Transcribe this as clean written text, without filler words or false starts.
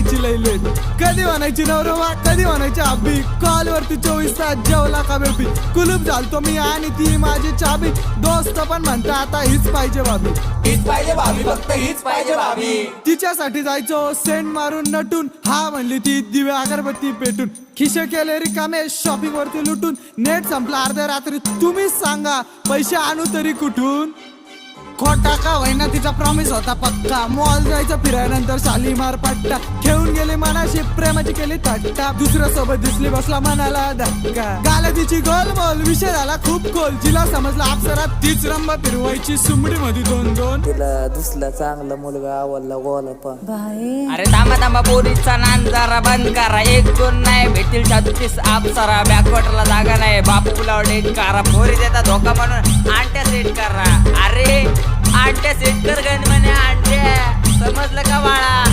यायची लई लेट. कधी म्हणायची नवरवा कधी म्हणायची अब्बी. कॉल वरती 24 तास जेवला का बेबी. कुलूप झालतो मी आणि ती माझी चाबी. दोस्त पण म्हणता आता हीच पाहिजे भाभी. हीच पाहिजे भाभी, फक्त हीच पाहिजे भाभी. तिच्यासाठी जायचो सेंट मारून नटून. हा म्हणली ती दिवे अगरबत्ती पेटून. खिशे केले रिकामे शॉपिंग वरती लुटून. नेट संपला अर्ध्या रात्री तुम्हीच सांगा पैसे आणू तरी कुठून. खोटा का होईना तिचा प्रॉमिस होता पक्का. मॉल जायचं फिरायनंतर शालीमार पट्टा. खेळून गेली मनाशी प्रेमाची केली थट्टा. दुसऱ्या सोबत दिसली बसला मनाला धक्का. गाला तिची गोलमोल विषय झाला खूप खोल. जिला समजला अप्सरात तीच रंबा फिरवायची सुमडी मध्ये 2-2. तिला दिसला चांगला मुलगा आवडला गोला पण. अरे थांबा थांबा पोरीचा नान जरा बंद करा. 1-2 नाही भेटतील 37 अप्सरा. बॅकवॉटरला जागा नाही बापूला डेट करा. पोरी देता धोका म्हणून आंट्या सेट करा. अरे आंट्या सेट कर गण म्हणे आंट्या. समजलं का बाळा.